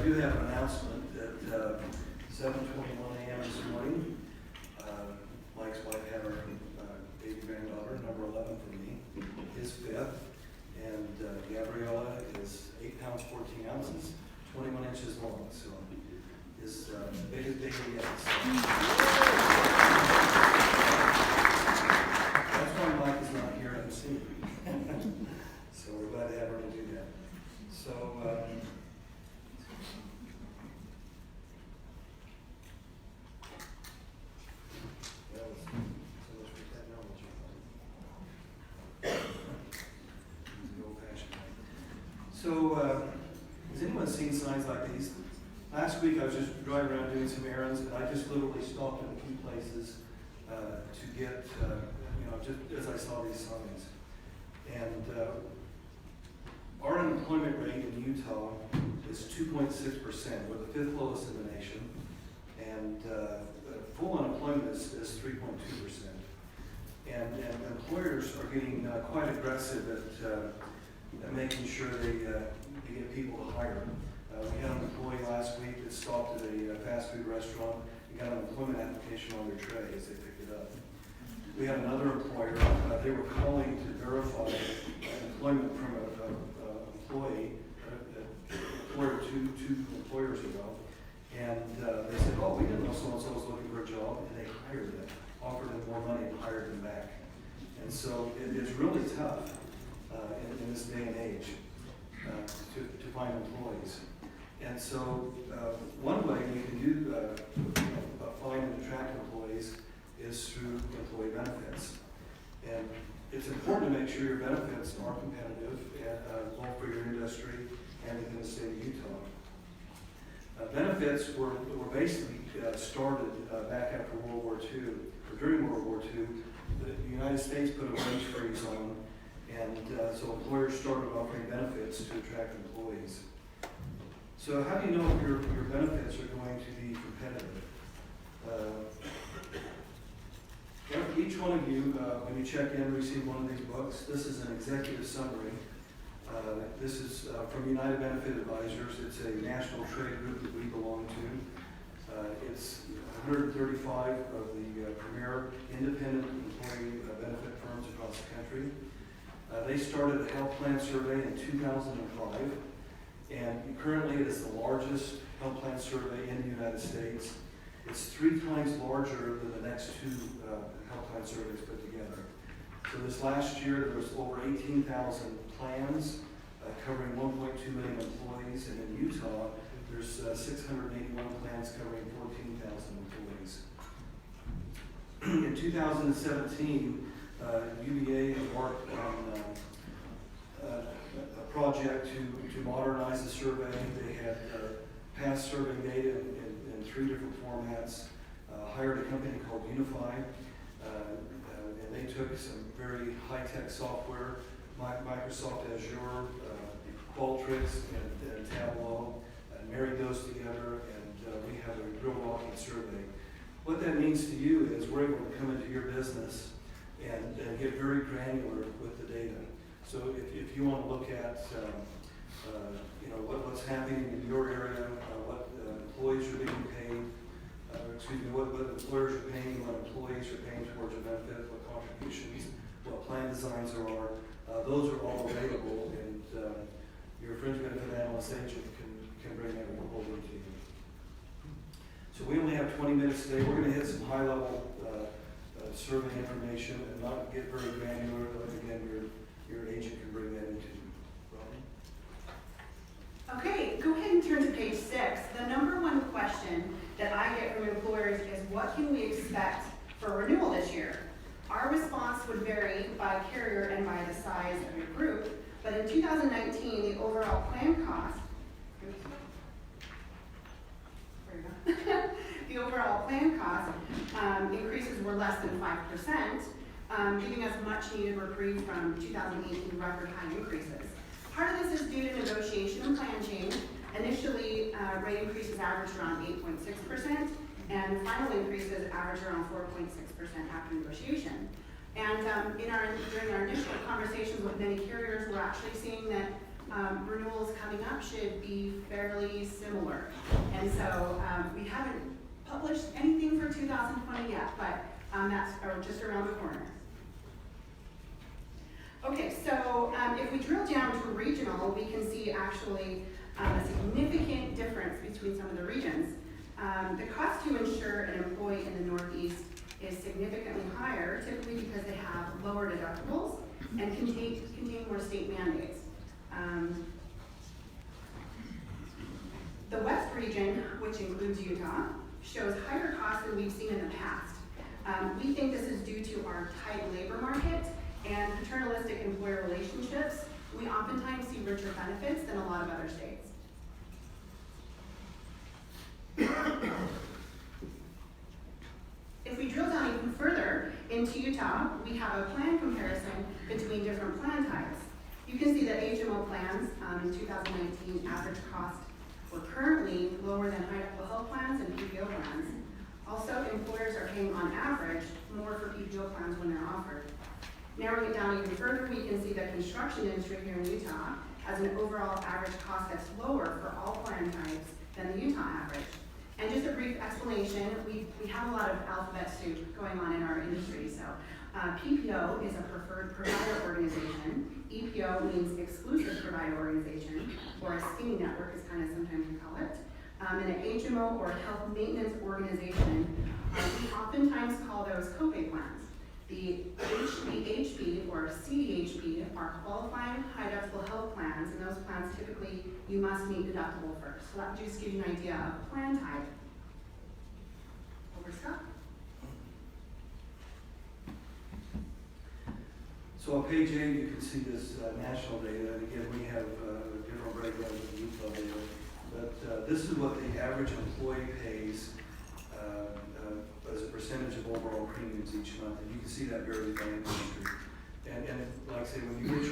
do have an announcement at 7:21 a.m. this morning. Mike's wife had her baby granddaughter, number 11 for me, his fifth, and Gabriella is 8 pounds 14 ounces, 21 inches long, so his biggest baby yet. That's why Mike is not here in the scene. So we're glad to have her to do that. So, has anyone seen signs like these? Last week I was just driving around doing some errands, and I just literally stopped in a few places to get, just as I saw these signs. And our unemployment rate in Utah is 2.6%. We're the 5th lowest in the nation. And full unemployment is 3.2%. And employers are getting quite aggressive at making sure they get people to hire. We had an employee last week that stopped at a fast food restaurant and got an employment application on their tray as they picked it up. We had another employer, they were calling to verify employment from an employee, employer two employers ago, and they said, oh, we didn't know so-and-so was looking for a job, and they hired them, offered them more money and hired them back. And so it's really tough in this day and age to find employees. And so one way we can do find and attract employees is through employee benefits. And it's important to make sure your benefits are competitive, both for your industry and within the state of Utah. Benefits were basically started back after World War II, or during World War II. The United States put a wage freeze on, and so employers started offering benefits to attract employees. So how do you know if your benefits are going to be competitive? Each one of you, when you check in, receive one of these books. This is an executive summary. This is from United Benefit Advisors. It's a national trade group that we belong to. It's 135 of the premier independent employee benefit firms across the country. They started a health plan survey in 2005, and currently it is the largest health plan survey in the United States. It's 3 times larger than the next 2 health plan surveys put together. So this last year there was over 18,000 plans covering 1.2 million employees, and in Utah there's 681 plans covering 14,000 employees. In 2017, UBA embarked on a project to modernize the survey. They had past survey data in 3 different formats, hired a company called Unify, and they took some very high-tech software, Microsoft Azure, Qualtrics, and Tableau, and married those together, and we have a real walking survey. What that means to you is we're able to come into your business and get very granular with the data. So if you want to look at what's happening in your area, what employees are being paid, what employers are paying, what employees are paying towards your benefit, what contributions, what plan designs there are, those are all available, and your Fringe Benefit Analyst agent can bring that over to you. So we only have 20 minutes today. We're going to hit some high-level survey information and not get very granular. Again, your agent can bring that into you. Okay, go ahead and turn to page 6. The number one question that I get from employers is, what can we expect for renewal this year? Our response would vary by carrier and by the size of your group, but in 2019, the overall plan cost, the overall plan cost increases were less than 5%, giving us much needed reprieve from 2018 record high increases. Part of this is due to negotiation and plan change. Initially, rate increases averaged around 8.6%, and final increases averaged around 4.6% after negotiation. And during our initial conversations with many carriers, we're actually seeing that renewals coming up should be fairly similar. And so we haven't published anything for 2020 yet, but that's just around the corner. Okay, so if we drill down to regional, we can see actually a significant difference between some of the regions. The cost to insure an employee in the Northeast is significantly higher, typically because they have lower deductibles and contain more state mandates. The West region, which includes Utah, shows higher costs than we've seen in the past. We think this is due to our tight labor market and paternalistic employer relationships. We oftentimes see richer benefits than a lot of other states. If we drill down even further into Utah, we have a plan comparison between different plan types. You can see that HMO plans in 2019 average cost were currently lower than high-deductible health plans and PPO plans. Also, employers are paying on average more for PPO plans when they're offered. Narrowing it down even further, we can see that construction industry here in Utah has an overall average cost that's lower for all plan types than the Utah average. And just a brief explanation, we have a lot of alphabet soup going on in our industry. So PPO is a preferred provider organization. EPO means exclusive provider organization, or a skinny network is kind of sometimes we call it. And an HMO or health maintenance organization, we oftentimes call those copay plans. The HBHP or CDHP are qualified high deductible health plans, and those plans typically you must meet deductible first. So that just gives you an idea of plan type. Over Scott. So on page 8, you can see this national data. And again, we have a different breakdown of the Utah data. But this is what the average employee pays as a percentage of overall premiums each month. And you can see that varies by industry. And like I say, when you get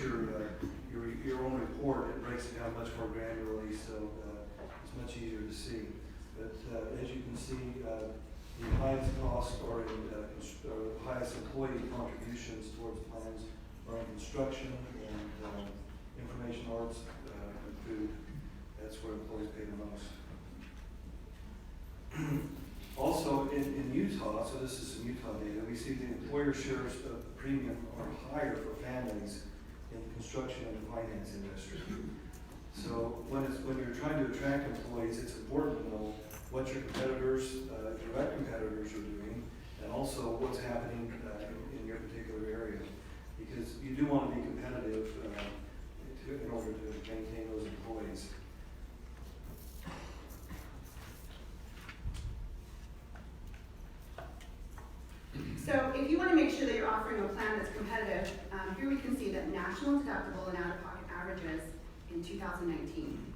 your own report, it breaks it down much more granularly, so it's much easier to see. But as you can see, the highest cost or highest employee contributions towards plans are in construction and information arts and food. That's where employees pay the most. Also in Utah, so this is some Utah data, we see the employer shares of premium are higher for families in the construction and the finance industry. So when you're trying to attract employees, it's important to know what your competitors, direct competitors are doing, and also what's happening in your particular area. Because you do want to be competitive in order to maintain those employees. So if you want to make sure that you're offering a plan that's competitive, here we can see that national deductible and out-of-pocket averages in 2019.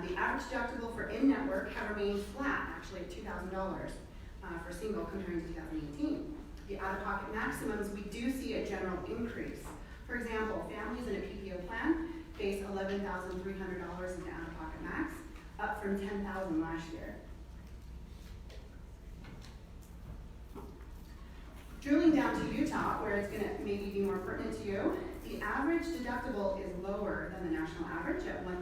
The average deductible for in-network have remained flat, actually at $2,000 for single comparing to 2018. The out-of-pocket maximums, we do see a general increase. For example, families in a PPO plan face $11,300 in the out-of-pocket max, up from $10,000 last year. Drilling down to Utah, where it's going to maybe be more pertinent to you, the average deductible is lower than the national average at $1,466.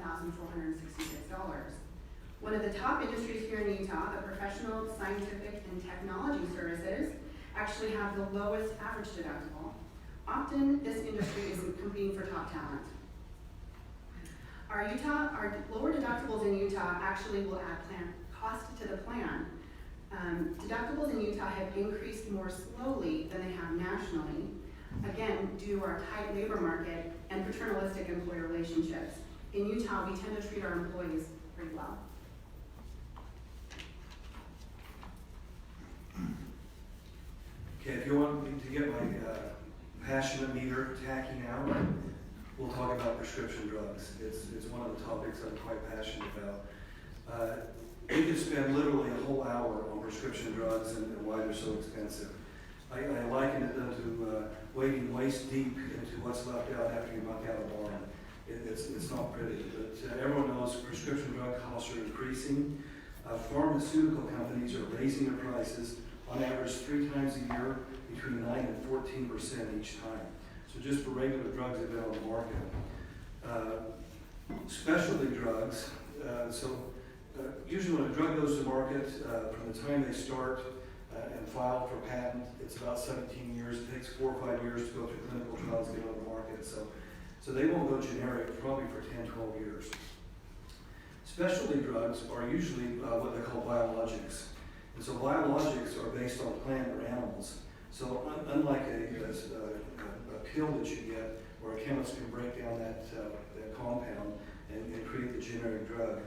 One of the top industries here in Utah, the professional, scientific, and technology services, actually have the lowest average deductible. Often, this industry is competing for top talent. Our lower deductibles in Utah actually will add cost to the plan. Deductibles in Utah have increased more slowly than they have nationally, again, due to our tight labor market and paternalistic employer relationships. In Utah, we tend to treat our employees pretty well. Okay, if you want me to get my passionate meter tacking out, we'll talk about prescription drugs. It's one of the topics I'm quite passionate about. We could spend literally a whole hour on prescription drugs and why they're so expensive. I liken it to wading waist deep into what's left out after you knock out a barn. It's not pretty, but everyone knows prescription drug costs are increasing. Pharmaceutical companies are raising their prices on average 3 times a year, between 9 and 14% each time. So just for regular drugs that have been on the market. Specialty drugs, usually when a drug goes to market, from the time they start and file for patent, it's about 17 years. It takes 4 or 5 years to go through clinical trials to get on the market. So they won't go generic probably for 10, 12 years. Specialty drugs are usually what they call biologics. And so biologics are based on plant or animals. So unlike a pill that you get, where a chemist can break down that compound and create the generic drug,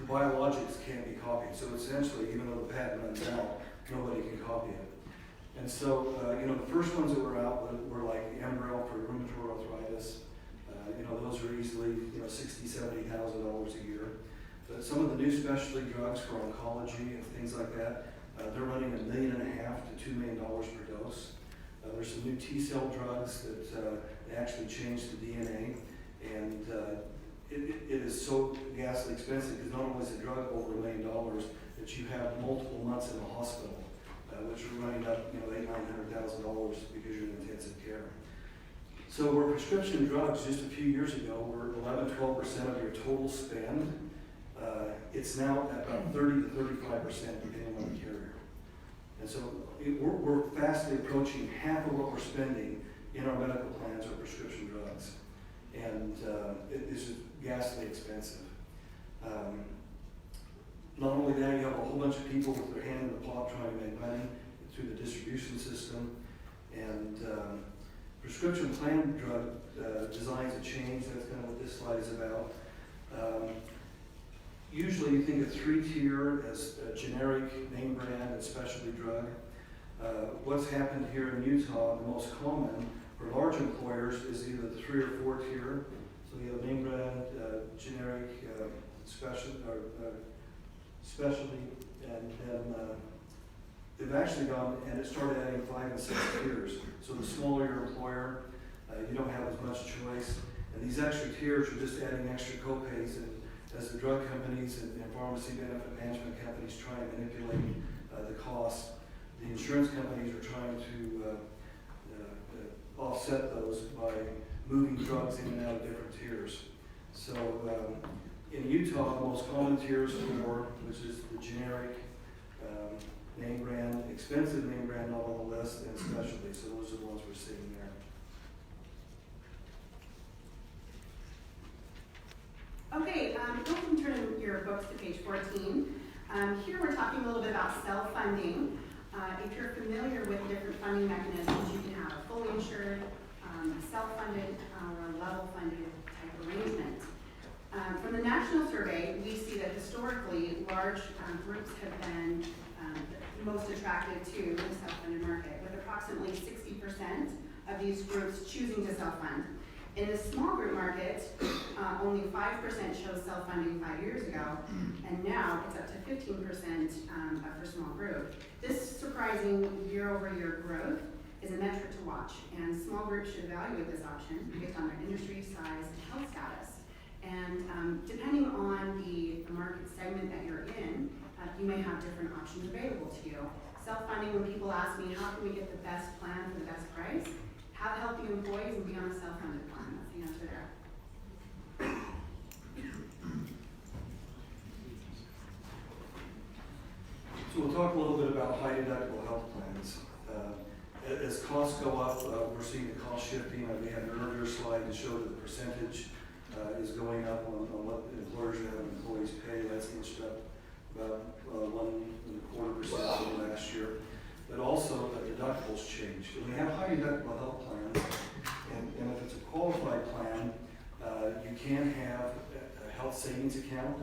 the biologics can't be copied. So essentially, even though the patent runs out, nobody can copy it. And so, the first ones that were out were like Enbrel for rheumatoid arthritis. Those are easily, $60,000, $70,000 a year. But some of the new specialty drugs for oncology and things like that, they're running $1.5 million to $2 million per dose. There's some new T-cell drugs that they actually change the DNA, and it is so ghastly expensive because not only is the drug over $1 million, that you have multiple months in the hospital, which are running up, $800,000, $900,000 because you're in intensive care. So where prescription drugs just a few years ago were 11-12% of your total spend, it's now at about 30 to 35% depending on the carrier. And so we're fastly approaching half of what we're spending in our medical plans are prescription drugs. And it is just ghastly expensive. Not only that, you have a whole bunch of people with their hand in the pot trying to make money through the distribution system. And prescription plan drug designs have changed. That's kind of what this slide is about. Usually you think of 3-tier as a generic, name brand, and specialty drug. What's happened here in Utah, the most common for large employers is either the 3 or 4-tier. So you have name brand, generic, specialty, and then they've actually gone and it started adding 5 and 6 tiers. So the smaller your employer, you don't have as much choice. And these extra tiers are just adding extra copays. And as the drug companies and pharmacy benefit management companies try and manipulate the cost, the insurance companies are trying to offset those by moving drugs in and out of different tiers. So in Utah, the most common tiers are 4, which is the generic, name brand, expensive name brand not on the list, and specialty. So those are the ones we're seeing there. Okay, go ahead and turn your books to page 14. Here we're talking a little bit about self-funding. If you're familiar with different funding mechanisms, you can have a fully insured, self-funded, or a level-funded type arrangement. From the national survey, we see that historically, large groups have been most attracted to the self-funded market, with approximately 60% of these groups choosing to self-fund. In the small group market, only 5% chose self-funding 5 years ago, and now it's up to 15% for small group. This surprising year-over-year growth is a metric to watch, and small groups should evaluate this option based on their industry, size, and health status. And depending on the market segment that you're in, you may have different options available to you. Self-funding, when people ask me, how can we get the best plan for the best price? Have healthy employees and be on a self-funded plan. That's the answer there. So we'll talk a little bit about high deductible health plans. As costs go up, we're seeing the cost shifting. We had an earlier slide to show that the percentage is going up on what employers are having employees pay. That's inched up about 1.25% over last year. But also deductibles changed. And we have high deductible health plans, and if it's a qualified plan, you can have a health savings account.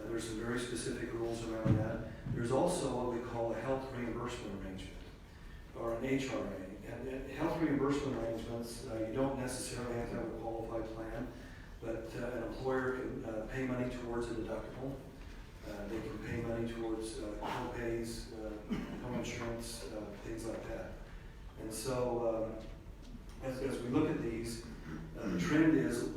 There's some very specific rules around that. There's also what we call a health reimbursement arrangement, or an HRA. And health reimbursement arrangements, you don't necessarily have to have a qualified plan, but an employer can pay money towards a deductible. They can pay money towards co-pays, co-insurance, things like that. And so as we look at these, the trend is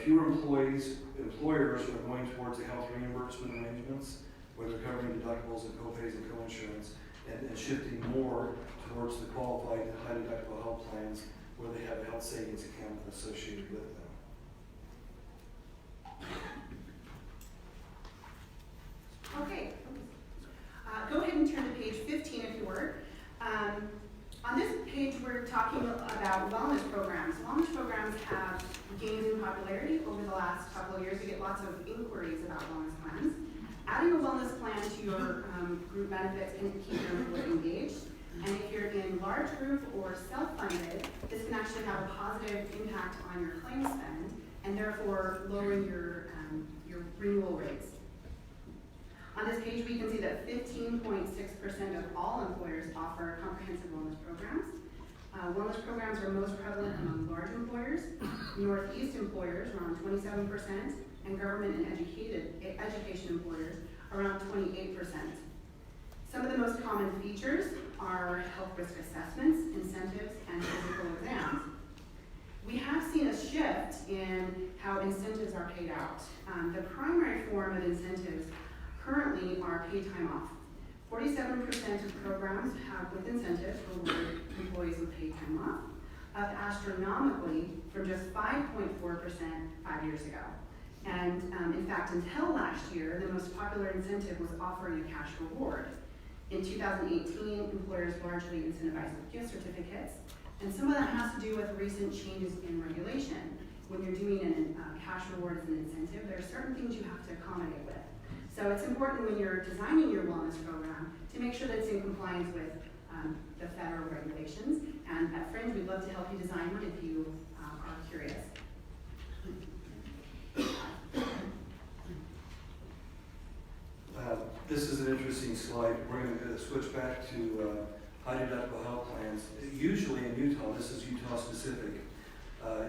fewer employers are going towards the health reimbursement arrangements, where they're covering deductibles and co-pays and co-insurance, and shifting more towards the qualified high deductible health plans where they have a health savings account associated with them. Okay. Go ahead and turn to page 15 if you were. On this page, we're talking about wellness programs. Wellness programs have gained in popularity over the last couple of years. We get lots of inquiries about wellness plans. Adding a wellness plan to your group benefits can keep your employee engaged. And if you're in large group or self-funded, this can actually have a positive impact on your claim spend and therefore lowering your renewal rates. On this page, we can see that 15.6% of all employers offer comprehensive wellness programs. Wellness programs are most prevalent among large employers. Northeast employers, around 27%, and government and education employers, around 28%. Some of the most common features are health risk assessments, incentives, and physical exams. We have seen a shift in how incentives are paid out. The primary form of incentives currently are paid time off. 47% of programs have, with incentives, reward employees with paid time off, up astronomically from just 5.4% 5 years ago. And in fact, until last year, the most popular incentive was offering a cash reward. In 2018, employers largely incentivized with gift certificates, and some of that has to do with recent changes in regulation. When you're doing a cash reward as an incentive, there are certain things you have to accommodate with. So it's important when you're designing your wellness program to make sure that it's in compliance with the federal regulations. And at Fringe, we'd love to help you design one if you are curious. This is an interesting slide. We're going to switch back to high deductible health plans. Usually in Utah, this is Utah specific,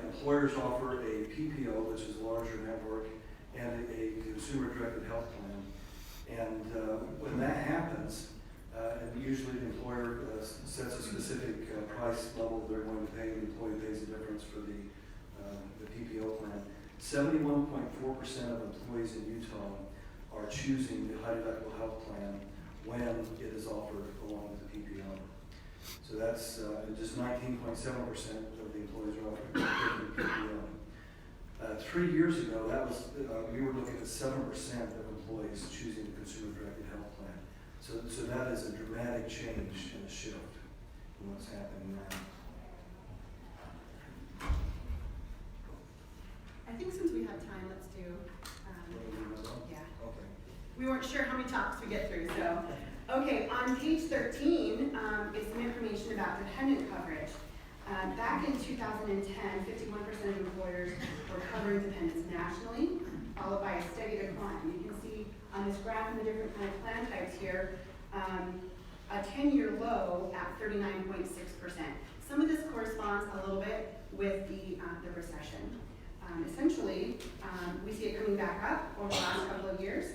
employers offer a PPO, which is a larger network, and a consumer-directed health plan. And when that happens, and usually the employer sets a specific price level they're going to pay, the employee pays the difference for the PPO plan. 71.4% of employees in Utah are choosing the high deductible health plan when it is offered along with the PPO. So that's just 19.7% of the employees are offering the PPO. 3 years ago, that was we were looking at 7% of employees choosing the consumer-directed health plan. So that is a dramatic change and a shift in what's happening now. I think since we have time, let's do. Yeah. Okay. We weren't sure how many topics we get through, so. Okay, on page 13 is some information about dependent coverage. Back in 2010, 51% of employers were covering dependents nationally, followed by a steady decline. You can see on this graph in the different kind of plan types here, a 10-year low at 39.6%. Some of this corresponds a little bit with the recession. Essentially, we see it coming back up over the last couple of years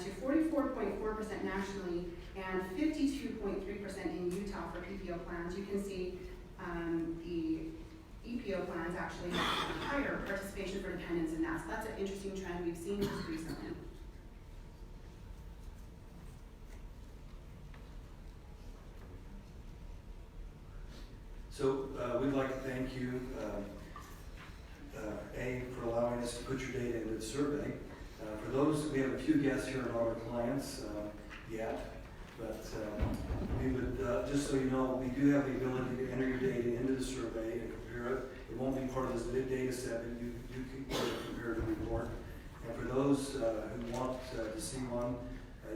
to 44.4% nationally and 52.3% in Utah for PPO plans. You can see the EPO plans actually have higher participation for dependents in that. So that's an interesting trend we've seen just recently. So we'd like to thank you, for allowing us to put your data into the survey. For those, we have a few guests here and all our clients yet, but we would, just so you know, we do have the ability to enter your data into the survey and compare it. It won't be part of this data set, but you can compare the report. And for those who want to see one,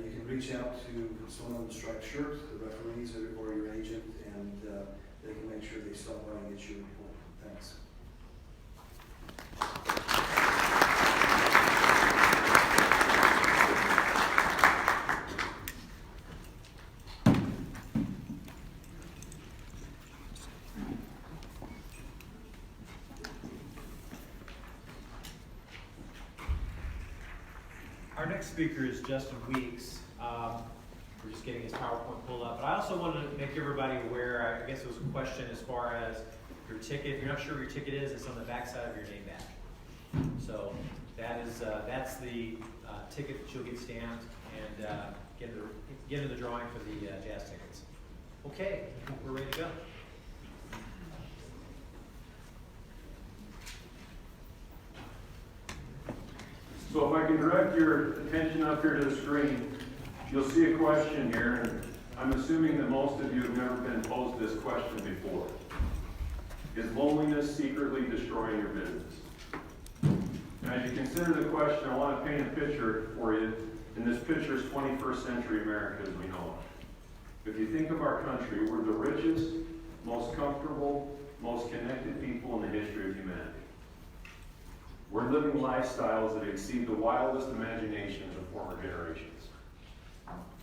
you can reach out to someone in the striped shirt, the referees, or your agent, and they can make sure they stop by and get your report. Thanks. Our next speaker is Justin Weeks. We're just getting his PowerPoint pulled up. But I also wanted to make everybody aware, I guess it was a question as far as your ticket. If you're not sure what your ticket is, it's on the back side of your name badge. So that's the ticket that you'll get stamped and get into the drawing for the jazz tickets. Okay, I think we're ready to go. So if I can direct your attention up here to the screen, you'll see a question here, and I'm assuming that most of you have never been posed this question before. Is loneliness secretly destroying your business? Now, as you consider the question, I want to paint a picture for you, and this picture is 21st century America as we know it. If you think of our country, we're the richest, most comfortable, most connected people in the history of humanity. We're living lifestyles that exceed the wildest imaginations of former generations.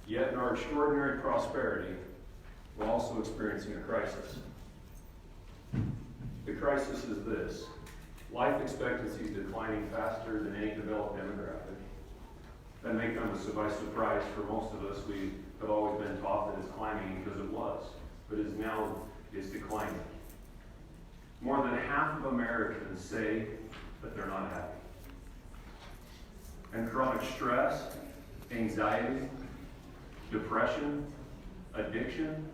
Yet in our extraordinary prosperity, we're also experiencing a crisis. The crisis is this: life expectancy is declining faster than any developed demographic. That may come as by surprise for most of us. We have always been taught that it's climbing because it was, but it's declining. More than half of Americans say that they're not happy. And chronic stress, anxiety, depression, addiction,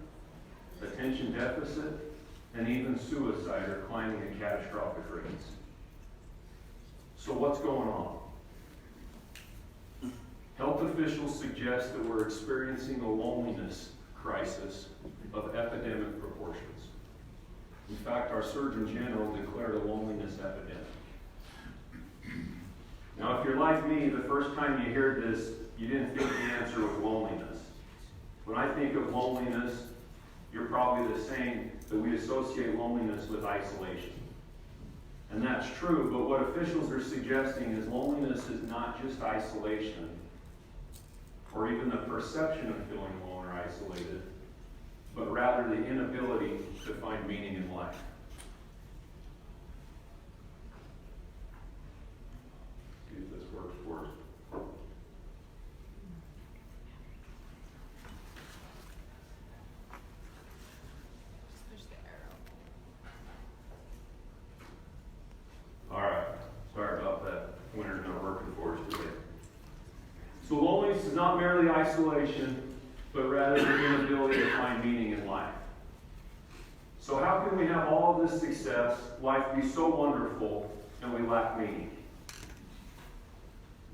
attention deficit, and even suicide are climbing at catastrophic rates. So what's going on? Health officials suggest that we're experiencing a loneliness crisis of epidemic proportions. In fact, our Surgeon General declared a loneliness epidemic. Now, if you're like me, the first time you heard this, you didn't think the answer was loneliness. When I think of loneliness, you're probably the same, that we associate loneliness with isolation. And that's true, but what officials are suggesting is loneliness is not just isolation, or even the perception of feeling alone or isolated, but rather the inability to find meaning in life. See if this works for us. All right, sorry about that. Winter's not working for us today. So loneliness is not merely isolation, but rather the inability to find meaning in life. So how can we have all of this success, life be so wonderful, and we lack meaning?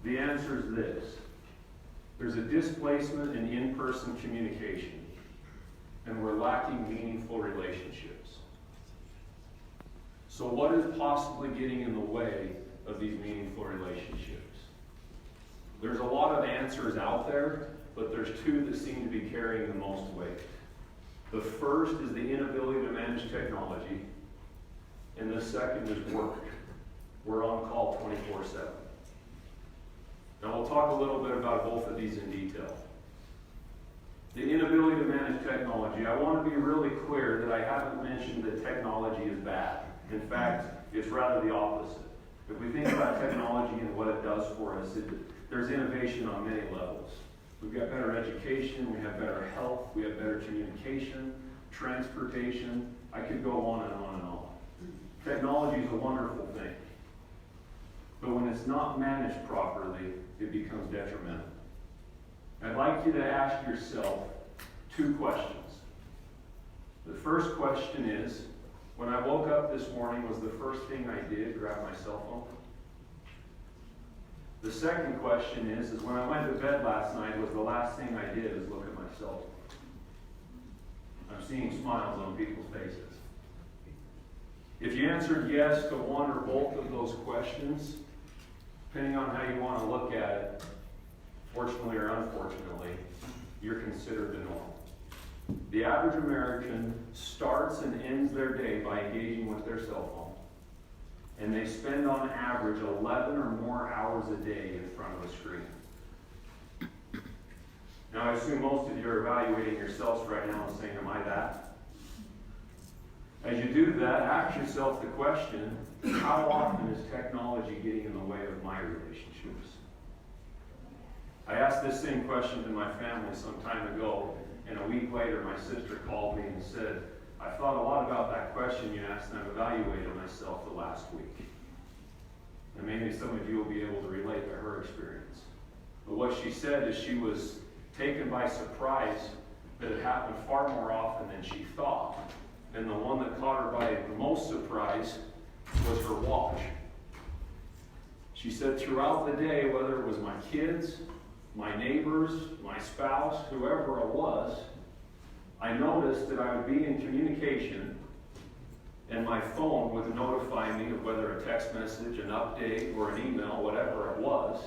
The answer is this: there's a displacement in in-person communication, and we're lacking meaningful relationships. So what is possibly getting in the way of these meaningful relationships? There's a lot of answers out there, but there's two that seem to be carrying the most weight. The first is the inability to manage technology, and the second is work. We're on call 24/7. Now we'll talk a little bit about both of these in detail. The inability to manage technology. I want to be really clear that I haven't mentioned that technology is bad. In fact, it's rather the opposite. If we think about technology and what it does for us, there's innovation on many levels. We've got better education, we have better health, we have better communication, transportation. I could go on and on and on. Technology is a wonderful thing. But when it's not managed properly, it becomes detrimental. I'd like you to ask yourself two questions. The first question is, when I woke up this morning, was the first thing I did grab my cell phone? The second question is when I went to bed last night, was the last thing I did is look at my cell phone? I'm seeing smiles on people's faces. If you answered yes to one or both of those questions, depending on how you want to look at it, fortunately or unfortunately, you're considered the norm. The average American starts and ends their day by engaging with their cell phone. And they spend on average 11 or more hours a day in front of a screen. Now I assume most of you are evaluating yourselves right now and saying, am I that? As you do that, ask yourself the question, how often is technology getting in the way of my relationships? I asked this same question to my family some time ago, and a week later my sister called me and said, I thought a lot about that question you asked, and I've evaluated myself the last week. And maybe some of you will be able to relate to her experience. But what she said is she was taken by surprise that it happened far more often than she thought. And the one that caught her by the most surprise was her watch. She said throughout the day, whether it was my kids, my neighbors, my spouse, whoever it was, I noticed that I would be in communication and my phone would notify me of whether a text message, an update, or an email, whatever it was,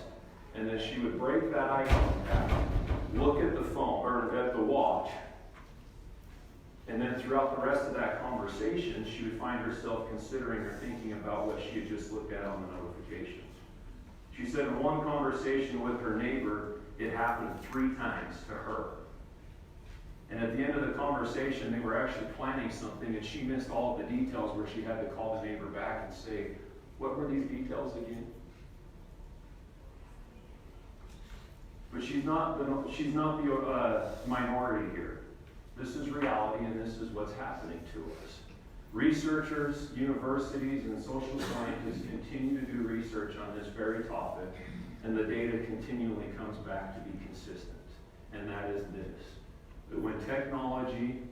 and then she would break that eye contact, look at the phone, or at the watch, and then throughout the rest of that conversation, she would find herself considering or thinking about what she had just looked at on the notifications. She said in one conversation with her neighbor, it happened 3 times to her. And at the end of the conversation, they were actually planning something, and she missed all of the details where she had to call the neighbor back and say, what were these details again? But she's not the minority here. This is reality, and this is what's happening to us. Researchers, universities, and social scientists continue to do research on this very topic, and the data continually comes back to be consistent. And that is this, that when technology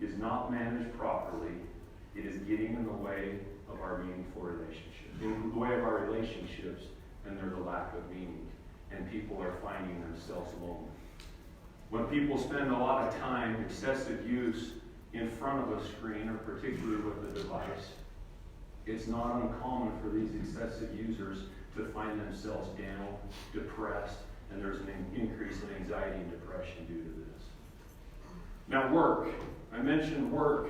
is not managed properly, it is getting in the way of our meaningful relationships, in the way of our relationships, and there's a lack of meaning, and people are finding themselves lonely. When people spend a lot of time, excessive use, in front of a screen, or particularly with a device, it's not uncommon for these excessive users to find themselves down, depressed, and there's an increase in anxiety and depression due to this. Now, work. I mentioned work.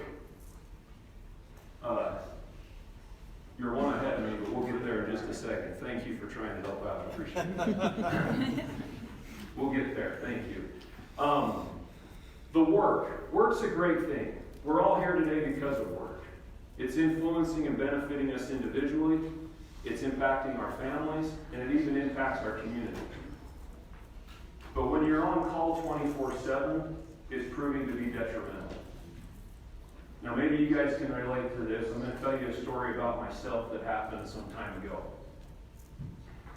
You're one ahead of me, but we'll get there in just a second. Thank you for trying to help out. I appreciate it. We'll get there. Thank you. The work. Work's a great thing. We're all here today because of work. It's influencing and benefiting us individually. It's impacting our families, and it even impacts our community. But when you're on call 24/7, it's proving to be detrimental. Now, maybe you guys can relate to this. I'm going to tell you a story about myself that happened some time ago.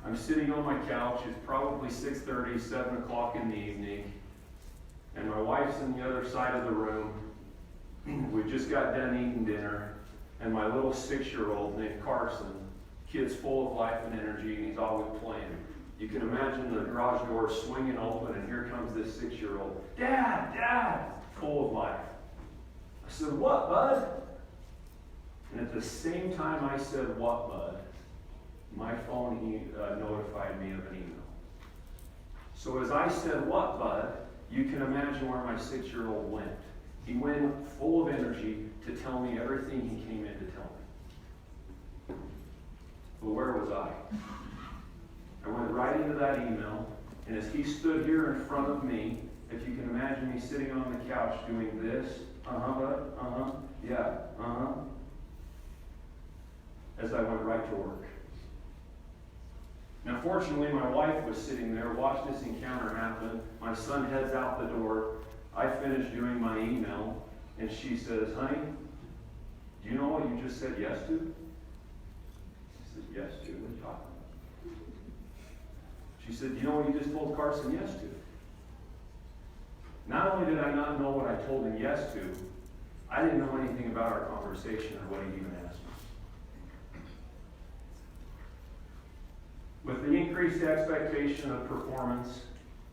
I'm sitting on my couch. It's probably 6:30, 7 o'clock in the evening, and my wife's in the other side of the room. We just got done eating dinner, and my little 6-year-old named Carson, kid's full of life and energy, and he's always playing. You can imagine the garage door swinging open, and here comes this 6-year-old. Dad, Dad, full of life. I said, what, bud? And at the same time I said, what, bud, my phone notified me of an email. So as I said, what, bud, you can imagine where my 6-year-old went. He went full of energy to tell me everything he came in to tell me. But where was I? I went right into that email, and as he stood here in front of me, if you can imagine me sitting on the couch doing this, bud, yeah, as I went right to work. Now, fortunately, my wife was sitting there, watched this encounter happen. My son heads out the door. I finish doing my email, and she says, honey, do you know what you just said yes to? I said, yes to? What are you talking about? She said, do you know what you just told Carson yes to? Not only did I not know what I told him yes to, I didn't know anything about our conversation or what he even asked me. With the increased expectation of performance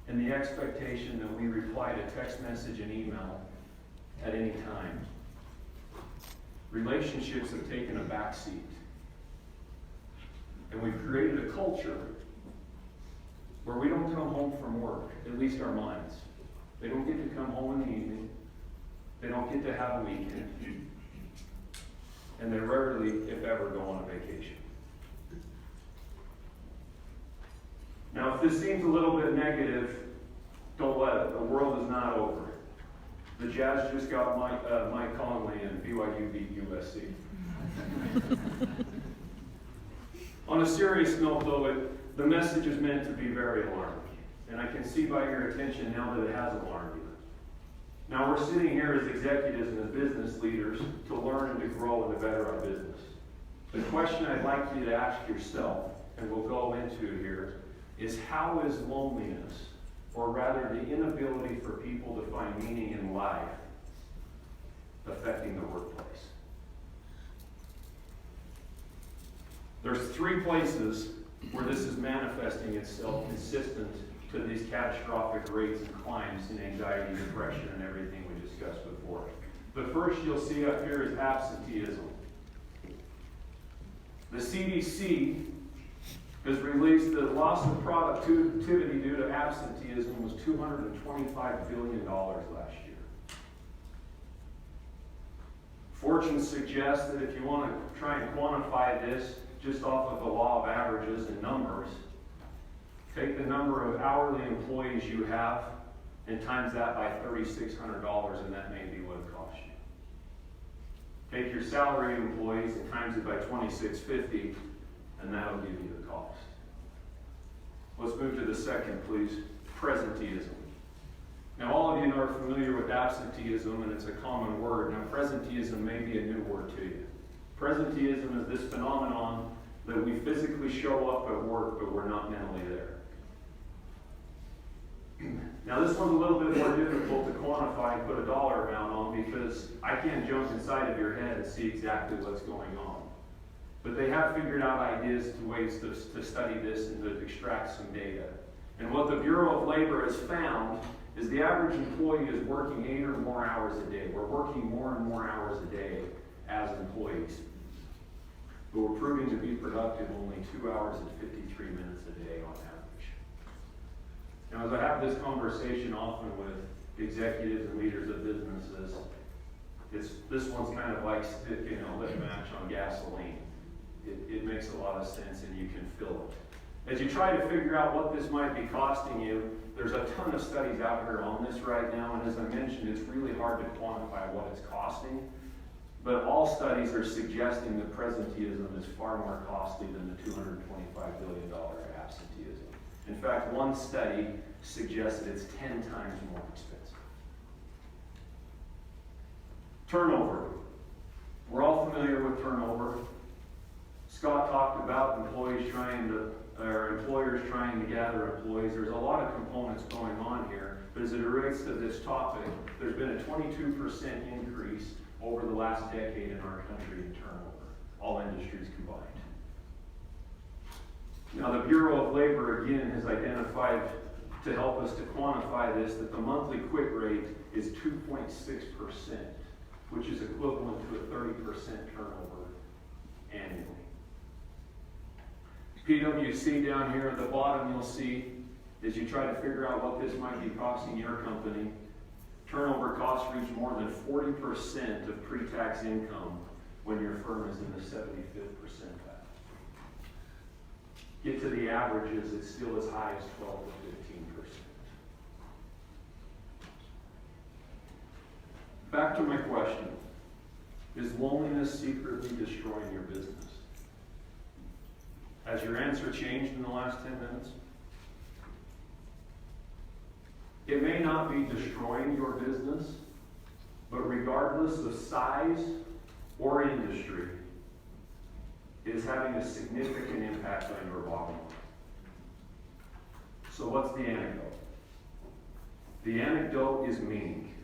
and the expectation that we reply to text message and email at any time, relationships have taken a back seat. And we've created a culture where we don't come home from work, at least our minds. They don't get to come home in the evening. They don't get to have a weekend. And they rarely, if ever, go on a vacation. Now, if this seems a little bit negative, don't let it. The world is not over. The Jazz just got Mike Conley, and BYU beat USC. On a serious note, though, the message is meant to be very alarming. And I can see by your attention now that it has alarmed you. Now, we're sitting here as executives and as business leaders to learn and to grow and to better our business. The question I'd like you to ask yourself, and we'll go into here, is how is loneliness, or rather the inability for people to find meaning in life, affecting the workplace? There's 3 places where this is manifesting itself consistent to these catastrophic rates and climbs in anxiety, depression, and everything we discussed before. The first you'll see up here is absenteeism. The CDC has released the loss of productivity due to absenteeism was $225 billion last year. Fortune suggests that if you want to try and quantify this just off of the law of averages and numbers, take the number of hourly employees you have and times that by $3,600, and that may be what it costs you. Take your salaried employees and times it by $2,650, and that'll give you the cost. Let's move to the second, please. Presenteeism. Now, all of you are familiar with absenteeism, and it's a common word. Now, presenteeism may be a new word to you. Presenteeism is this phenomenon that we physically show up at work, but we're not mentally there. Now, this one's a little bit more difficult to quantify and put a dollar amount on because I can't jump inside of your head and see exactly what's going on. But they have figured out ideas to ways to study this and to extract some data. And what the Bureau of Labor has found is the average employee is working 8 or more hours a day. We're working more and more hours a day as employees. But we're proving to be productive only 2 hours and 53 minutes a day on average. Now, as I have this conversation often with executives and leaders of businesses, this one's kind of like lit match on gasoline. It makes a lot of sense and you can feel it. As you try to figure out what this might be costing you, there's a ton of studies out here on this right now, and as I mentioned, it's really hard to quantify what it's costing. But all studies are suggesting that presenteeism is far more costly than the $225 billion absenteeism. In fact, one study suggests that it's 10 times more expensive. Turnover. We're all familiar with turnover. Scott talked about employers trying to gather employees. There's a lot of components going on here, but as it relates to this topic, there's been a 22% increase over the last decade in our country in turnover, all industries combined. Now, the Bureau of Labor, again, has identified, to help us to quantify this, that the monthly quit rate is 2.6%, which is equivalent to a 30% turnover annually. PwC down here at the bottom, you'll see, as you try to figure out what this might be costing your company, turnover costs reach more than 40% of pre-tax income when your firm is in the 75th percentile. Get to the averages, it's still as high as 12 to 15%. Back to my question. Is loneliness secretly destroying your business? Has your answer changed in the last 10 minutes? It may not be destroying your business, but regardless of size or industry, it is having a significant impact on your bottom line. So what's the antidote? The antidote is meaning.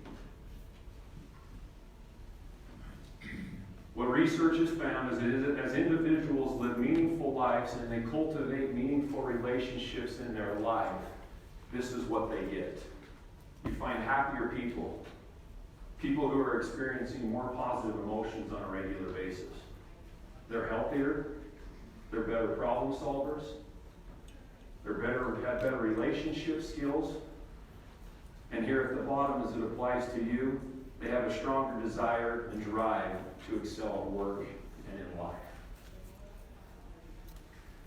What research has found is that as individuals live meaningful lives and they cultivate meaningful relationships in their life, this is what they get. You find happier people, people who are experiencing more positive emotions on a regular basis. They're healthier, they're better problem solvers, have better relationship skills, and here at the bottom, as it applies to you, they have a stronger desire and drive to excel at work and in life.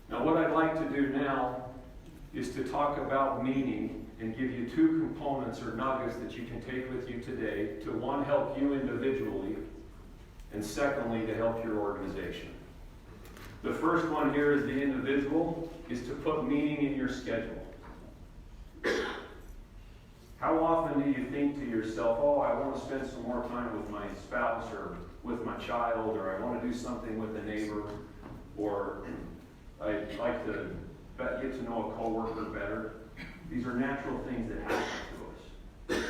Now, what I'd like to do now is to talk about meaning and give you two components or nuggets that you can take with you today to, one, help you individually, and secondly, to help your organization. The first one here is the individual, is to put meaning in your schedule. How often do you think to yourself, oh, I want to spend some more time with my spouse or with my child, or I want to do something with a neighbor, or I'd like to get to know a coworker better. These are natural things that happen to us.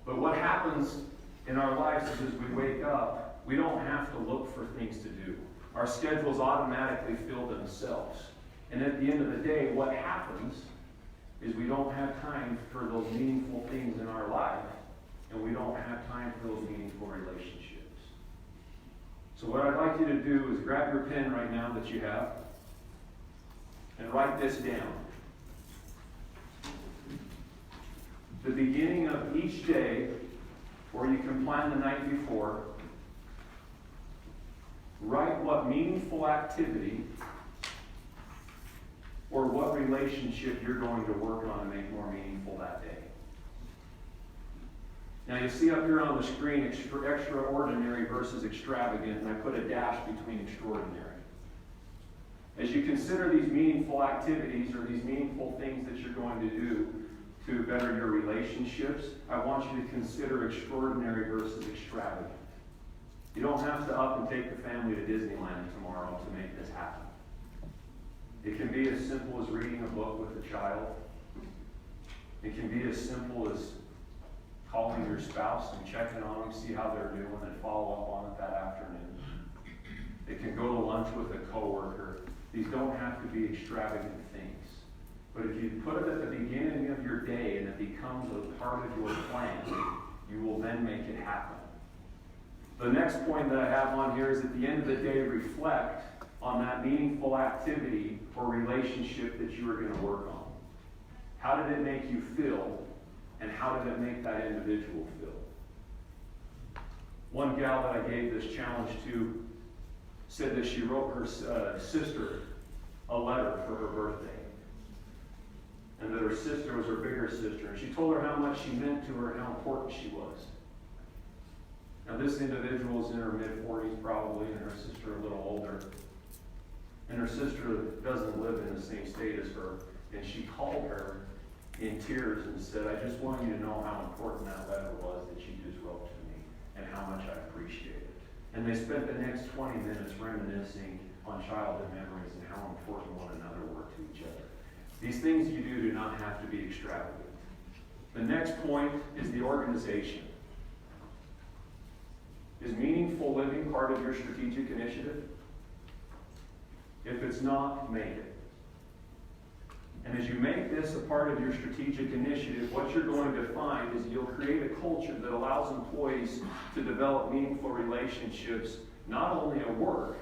But what happens in our lives is as we wake up, we don't have to look for things to do. Our schedules automatically fill themselves. And at the end of the day, what happens is we don't have time for those meaningful things in our life, and we don't have time for those meaningful relationships. So what I'd like you to do is grab your pen right now that you have and write this down. The beginning of each day, or you can plan the night before, write what meaningful activity or what relationship you're going to work on to make more meaningful that day. Now you see up here on the screen extraordinary versus extravagant, and I put a dash between extraordinary. As you consider these meaningful activities or these meaningful things that you're going to do to better your relationships, I want you to consider extraordinary versus extravagant. You don't have to up and take the family to Disneyland tomorrow to make this happen. It can be as simple as reading a book with a child. It can be as simple as calling your spouse and checking on them, see how they're doing, and follow up on it that afternoon. It can go to lunch with a coworker. These don't have to be extravagant things. But if you put it at the beginning of your day and it becomes a part of your plan, you will then make it happen. The next point that I have on here is at the end of the day, reflect on that meaningful activity or relationship that you are going to work on. How did it make you feel, and how did it make that individual feel? One gal that I gave this challenge to said that she wrote her sister a letter for her birthday, and that her sister was her bigger sister, and she told her how much she meant to her and how important she was. Now this individual is in her mid-40s probably, and her sister a little older. And her sister doesn't live in the same state as her. And she called her in tears and said, I just want you to know how important that letter was that you just wrote to me and how much I appreciate it. And they spent the next 20 minutes reminiscing on childhood memories and how important one another were to each other. These things you do not have to be extravagant. The next point is the organization. Is meaningful living part of your strategic initiative? If it's not, make it. And as you make this a part of your strategic initiative, what you're going to find is you'll create a culture that allows employees to develop meaningful relationships, not only at work,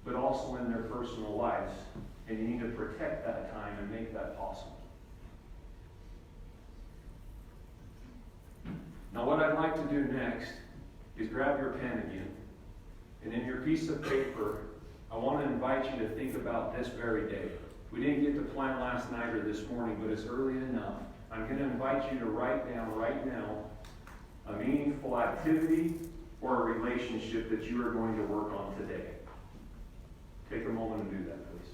but also in their personal lives. And you need to protect that time and make that possible. Now what I'd like to do next is grab your pen again, and in your piece of paper, I want to invite you to think about this very day. We didn't get to plan last night or this morning, but it's early enough. I'm going to invite you to write down right now a meaningful activity or a relationship that you are going to work on today. Take a moment and do that, please.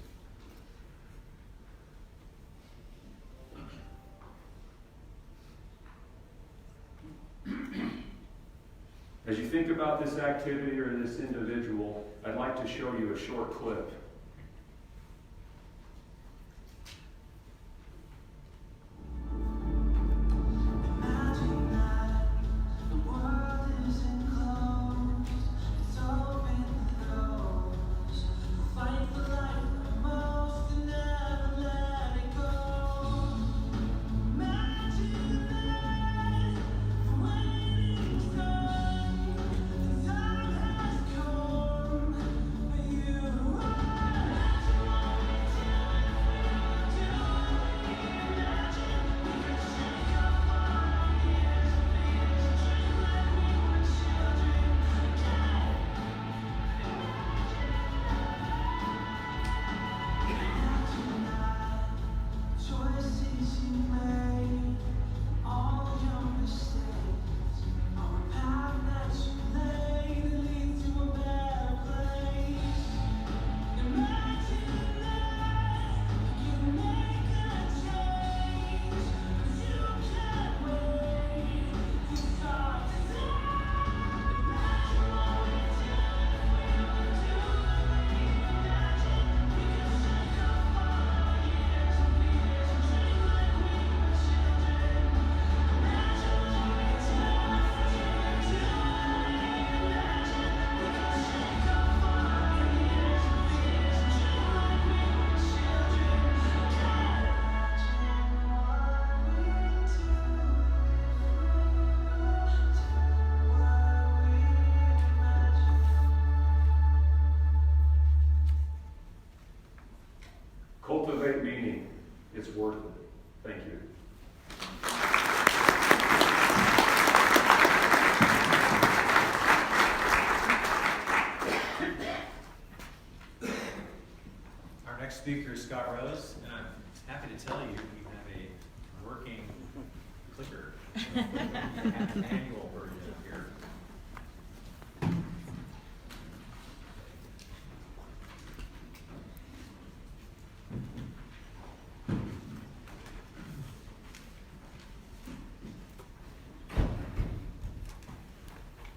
As you think about this activity or this individual, I'd like to show you a short clip. worth it. Thank you. Our next speaker is Scott Rose, and I'm happy to tell you we have a working clicker. Manual version here.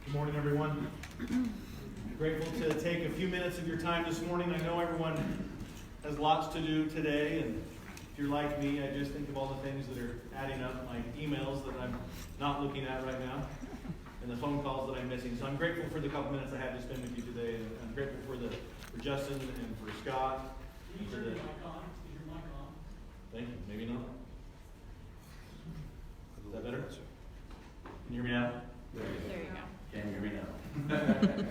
Good morning, everyone. Grateful to take a few minutes of your time this morning. I know everyone has lots to do today, and if you're like me, I just think of all the things that are adding up, my emails that I'm not looking at right now, and the phone calls that I'm missing. So I'm grateful for the couple minutes I had to spend with you today, and I'm grateful for Justin and for Scott. Can you turn your mic on? Is your mic on? Thank you. Maybe not. Is that better? Can you hear me now? There you go. Can you hear me now?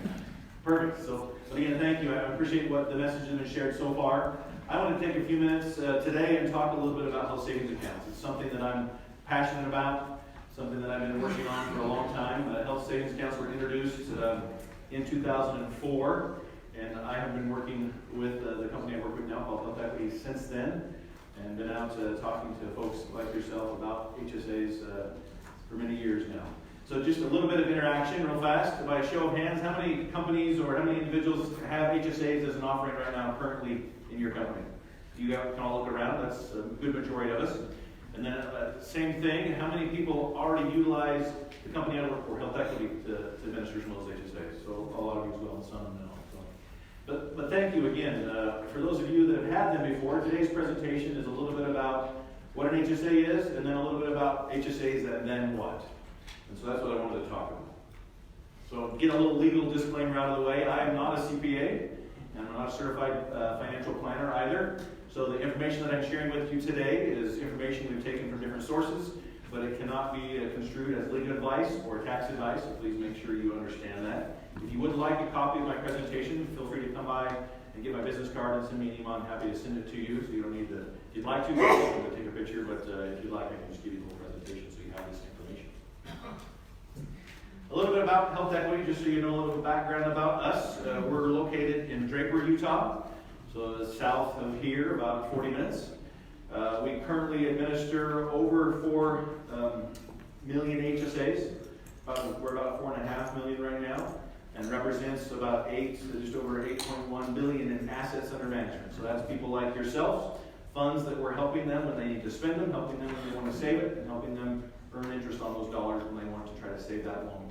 Perfect. So again, thank you. I appreciate what the message has been shared so far. I want to take a few minutes today and talk a little bit about health savings accounts. It's something that I'm passionate about, something that I've been working on for a long time. Health savings accounts were introduced in 2004, and I have been working with the company I work with now called Health Equity since then, and been out talking to folks like yourself about HSAs for many years now. So just a little bit of interaction real fast. By a show of hands, how many companies or how many individuals have HSAs as an offering right now currently in your company? You can all look around. That's a good majority of us. And then same thing, how many people already utilize the company I work for, Health Equity, to administer some of those HSAs? So a lot of you as well, and some know. So. But thank you again. For those of you that have had them before, today's presentation is a little bit about what an HSA is, and then a little bit about HSAs and then what. And so that's what I wanted to talk about. So get a little legal disclaimer out of the way. I am not a CPA, and I'm not a certified financial planner either. So the information that I'm sharing with you today is information we've taken from different sources, but it cannot be construed as legal advice or tax advice, so please make sure you understand that. If you would like a copy of my presentation, feel free to come by and get my business card and send me an email. I'm happy to send it to you, so you don't need to, if you'd like to, you're welcome to take a picture, but if you'd like, I can just give you the whole presentation so you have this information. A little bit about Health Equity, just so you know a little background about us. We're located in Draper, Utah, so south of here, about 40 minutes. We currently administer over 4 million HSAs. We're about 4.5 million right now, and represents about just over 8.1 billion in assets under management. So that's people like yourselves, funds that we're helping them when they need to spend them, helping them when they want to save it, and helping them earn interest on those dollars when they want to try to save that long term.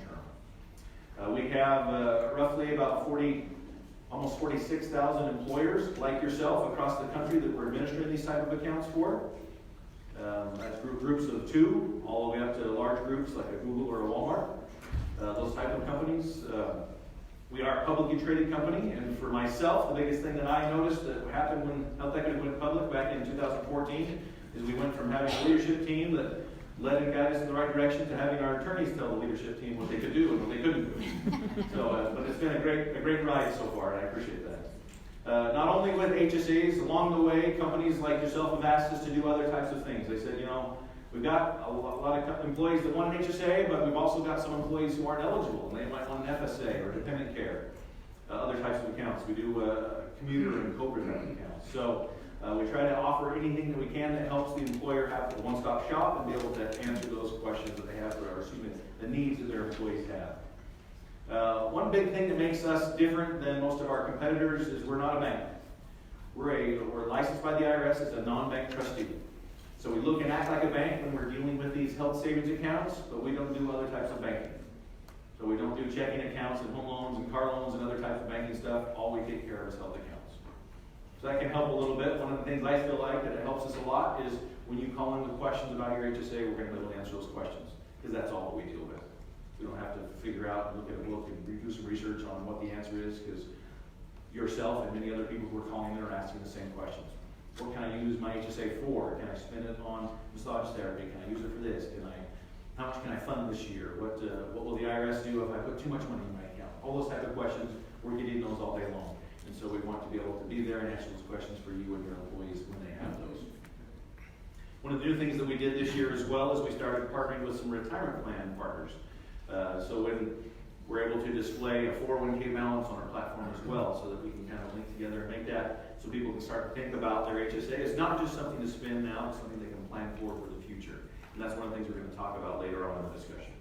We have roughly about almost 46,000 employers like yourself across the country that we're administering these type of accounts for. That's groups of 2, all the way up to large groups like a Google or a Walmart, those type of companies. We are a publicly traded company, and for myself, the biggest thing that I noticed that happened when Health Equity went public back in 2014 is we went from having a leadership team that led and guided us in the right direction to having our attorneys tell the leadership team what they could do and what they couldn't do. So, but it's been a great ride so far, and I appreciate that. Not only with HSAs, along the way, companies like yourself have asked us to do other types of things. They said, you know, we've got a lot of employees that want an HSA, but we've also got some employees who aren't eligible, and they might want an FSA or dependent care, other types of accounts. We do commuter and COBRA type accounts. So we try to offer anything that we can that helps the employer have a one-stop shop and be able to answer those questions that they have, or the needs that their employees have. One big thing that makes us different than most of our competitors is we're not a bank. We're licensed by the IRS as a non-bank trustee. So we look and act like a bank when we're dealing with these health savings accounts, but we don't do other types of banking. So we don't do checking accounts and home loans and car loans and other types of banking stuff. All we take care of is health accounts. So that can help a little bit. One of the things I feel like that it helps us a lot is when you call in with questions about your HSA, we're going to be able to answer those questions, because that's all that we deal with. We don't have to figure out and look at a book and do some research on what the answer is, because yourself and many other people who are calling in are asking the same questions. What can I use my HSA for? Can I spend it on massage therapy? Can I use it for this? How much can I fund this year? What will the IRS do if I put too much money in my account? All those type of questions, we're getting those all day long. And so we want to be able to be there and answer those questions for you and your employees when they have those. One of the new things that we did this year as well is we started partnering with some retirement plan partners. So when we're able to display a 401k balance on our platform as well, so that we can kind of link together and make that so people can start to think about their HSA. It's not just something to spend now, it's something they can plan for the future. And that's one of the things we're going to talk about later on in the discussion.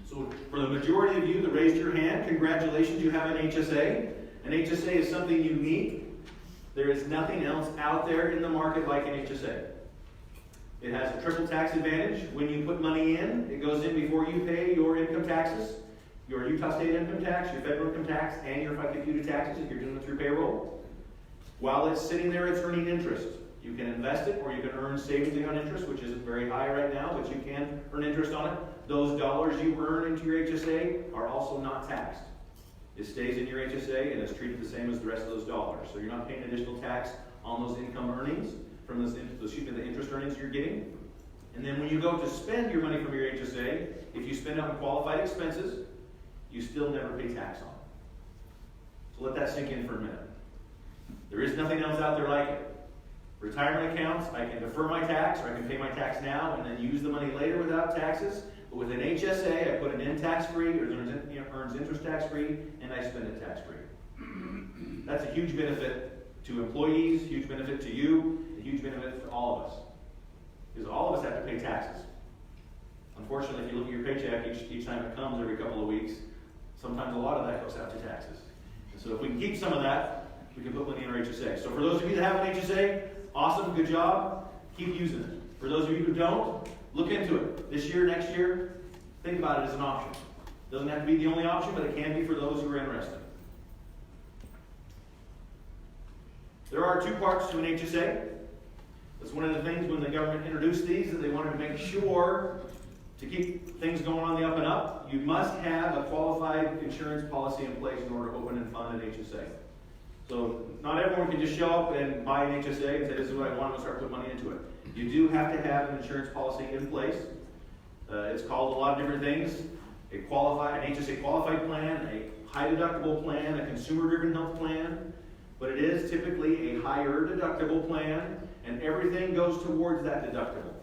So for the majority of you that raised your hand, congratulations, you have an HSA. An HSA is something unique. There is nothing else out there in the market like an HSA. It has a triple tax advantage. When you put money in, it goes in before you pay your income taxes, your Utah state income tax, your federal income tax, and your FICA taxes if you're doing it through payroll. While it's sitting there, it's earning interest. You can invest it, or you can earn savings account interest, which isn't very high right now, but you can earn interest on it. Those dollars you earn into your HSA are also not taxed. It stays in your HSA and it's treated the same as the rest of those dollars. So you're not paying additional tax on those income earnings from the interest earnings you're getting. And then when you go to spend your money from your HSA, if you spend it on qualified expenses, you still never pay tax on it. So let that sink in for a minute. There is nothing else out there like it. Retirement accounts, I can defer my tax, or I can pay my tax now and then use the money later without taxes. But with an HSA, I put it in tax-free, or earns interest tax-free, and I spend it tax-free. That's a huge benefit to employees, huge benefit to you, a huge benefit to all of us. Because all of us have to pay taxes. Unfortunately, if you look at your paycheck each time it comes every couple of weeks, sometimes a lot of that goes out to taxes. And so if we can keep some of that, we can put money in our HSA. So for those of you that have an HSA, awesome, good job, keep using it. For those of you who don't, look into it. This year, next year, think about it as an option. It doesn't have to be the only option, but it can be for those who are interested. There are two parts to an HSA. That's one of the things when the government introduced these, that they wanted to make sure to keep things going on the up and up, you must have a qualified insurance policy in place in order to open and fund an HSA. So not everyone can just show up and buy an HSA and say, this is what I want, and start putting money into it. You do have to have an insurance policy in place. It's called a lot of different things. An HSA qualified plan, a high deductible plan, a consumer-driven health plan. But it is typically a higher deductible plan, and everything goes towards that deductible.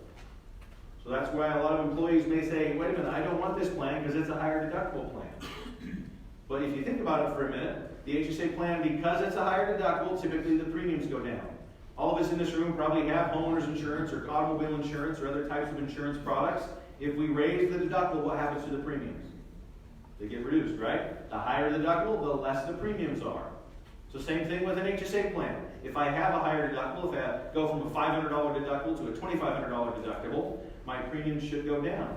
So that's why a lot of employees may say, wait a minute, I don't want this plan because it's a higher deductible plan. But if you think about it for a minute, the HSA plan, because it's a higher deductible, typically the premiums go down. All of us in this room probably have homeowners insurance or automobile insurance or other types of insurance products. If we raise the deductible, what happens to the premiums? They get reduced, right? The higher the deductible, the less the premiums are. So same thing with an HSA plan. If I have a higher deductible, if I go from a $500 deductible to a $2,500 deductible, my premiums should go down.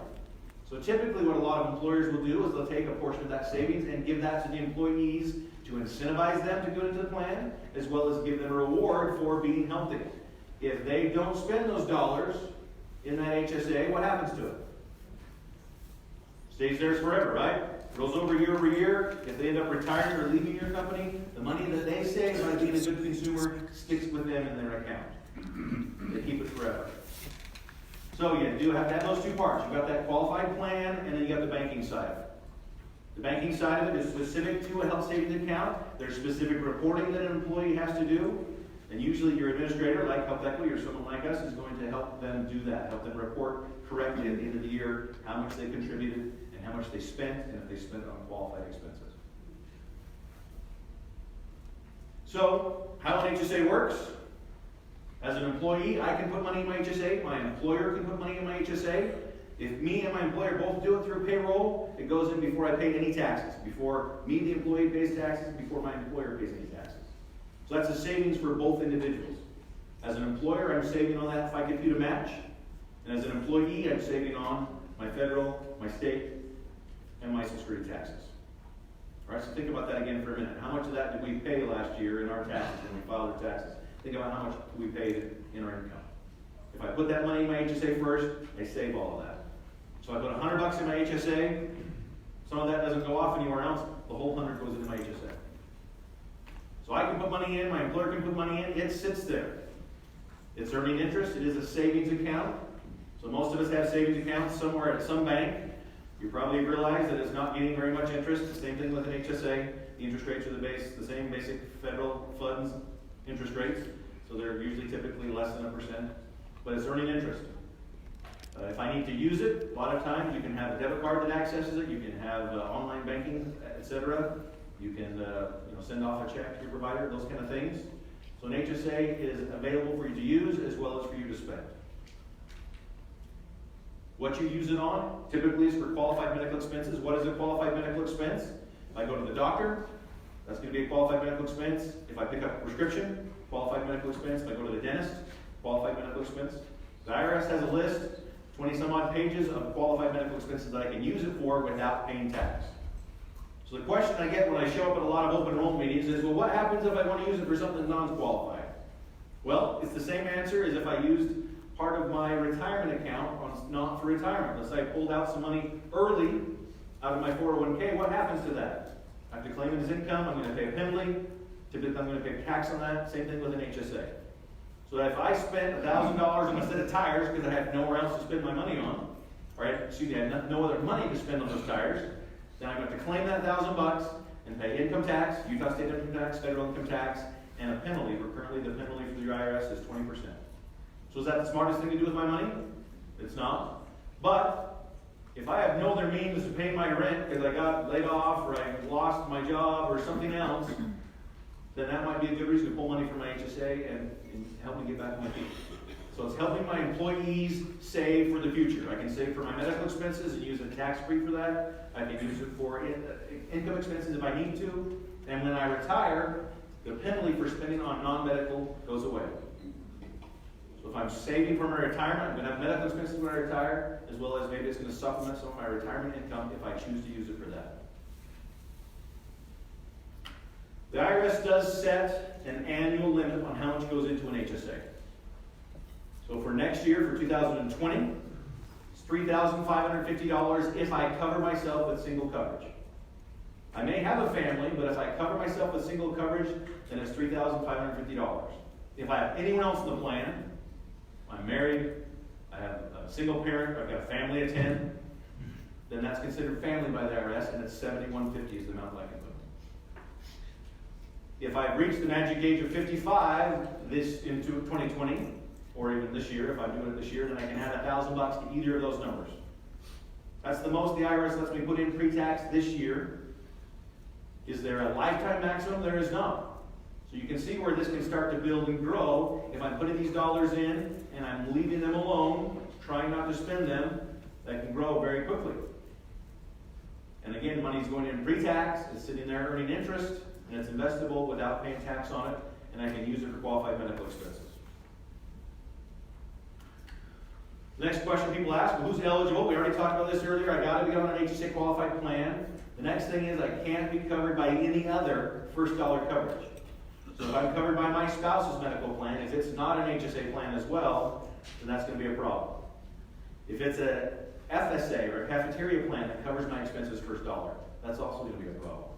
So typically what a lot of employers will do is they'll take a portion of that savings and give that to the employees to incentivize them to go into the plan, as well as give them a reward for being healthy. If they don't spend those dollars in that HSA, what happens to it? Stays there forever, right? Goes over year. If they end up retiring or leaving your company, the money that they save by being a good consumer sticks with them in their account. They keep it forever. So you do have to have those two parts. You've got that qualified plan, and then you got the banking side of it. The banking side of it is specific to a health savings account. There's specific reporting that an employee has to do. And usually your administrator, like Health Equity or someone like us, is going to help them do that, help them report correctly at the end of the year how much they contributed and how much they spent, and if they spent it on qualified expenses. So, how an HSA works. As an employee, I can put money in my HSA. My employer can put money in my HSA. If me and my employer both do it through payroll, it goes in before I pay any taxes. Before me, the employee, pays taxes, before my employer pays any taxes. So that's a savings for both individuals. As an employer, I'm saving on that if I get you to match. And as an employee, I'm saving on my federal, my state, and my Social Security taxes. All right, so think about that again for a minute. How much of that did we pay last year in our taxes when we filed our taxes? Think about how much we paid in our income. If I put that money in my HSA first, I save all of that. So I put $100 in my HSA. Some of that doesn't go off anywhere else. The whole 100 goes into my HSA. So I can put money in. My employer can put money in. It sits there. It's earning interest. It is a savings account. So most of us have savings accounts somewhere at some bank. You probably realize that it's not getting very much interest. The same thing with an HSA. The interest rates are the same basic federal funds interest rates. so they're usually typically less than 1%, but it's earning interest. If I need to use it, a lot of times you can have a debit card that accesses it, you can have online banking, etc. You can send off a check to your provider, those kind of things. So an HSA is available for you to use as well as for you to spend. What you use it on typically is for qualified medical expenses. What is a qualified medical expense? If I go to the doctor, that's going to be a qualified medical expense. If I pick up a prescription, qualified medical expense. If I go to the dentist, qualified medical expense. The IRS has a list, 20 some odd pages of qualified medical expenses that I can use it for without paying tax. So the question I get when I show up at a lot of open enrollment meetings is, well, what happens if I want to use it for something non-qualified? Well, it's the same answer as if I used part of my retirement account on not for retirement. Let's say I pulled out some money early out of my 401k, what happens to that? I have to claim it as income, I'm going to pay a penalty, typically I'm going to pay tax on that, same thing with an HSA. So if I spent $1,000 on a set of tires because I had nowhere else to spend my money on, right? Excuse me, I had no other money to spend on those tires, then I'm going to claim that $1,000 and pay income tax, Utah state income tax, federal income tax, and a penalty. Where currently the penalty for the IRS is 20%. So is that the smartest thing to do with my money? It's not. But if I have no other means to pay my rent because I got laid off or I lost my job or something else, then that might be a good reason to pull money from my HSA and help me get back on my feet. So it's helping my employees save for the future. I can save for my medical expenses and use it tax-free for that. I can use it for income expenses if I need to. And when I retire, the penalty for spending on non-medical goes away. So if I'm saving for my retirement, I'm going to have medical expenses when I retire, as well as maybe it's going to supplement some of my retirement income if I choose to use it for that. The IRS does set an annual limit on how much goes into an HSA. So for next year, for 2020, it's $3,550 if I cover myself with single coverage. I may have a family, but if I cover myself with single coverage, then it's $3,550. If I have anyone else in the plan, I'm married, I have a single parent, I've got a family of 10, then that's considered family by the IRS, and it's $7,150 is the amount I can put. If I've reached the magic age of 55 into 2020, or even this year, if I'm doing it this year, then I can add $1,000 to either of those numbers. That's the most the IRS lets me put in pre-tax this year. Is there a lifetime maximum? There is not. So you can see where this can start to build and grow. If I'm putting these dollars in and I'm leaving them alone, trying not to spend them, that can grow very quickly. And again, money's going in pre-tax, it's sitting there earning interest, and it's investable without paying tax on it, and I can use it for qualified medical expenses. Next question people ask, well, who's eligible? We already talked about this earlier. I got to be on an HSA qualified plan. The next thing is I can't be covered by any other first dollar coverage. So if I'm covered by my spouse's medical plan, if it's not an HSA plan as well, then that's going to be a problem. If it's a FSA or a cafeteria plan that covers my expenses first dollar, that's also going to be a problem.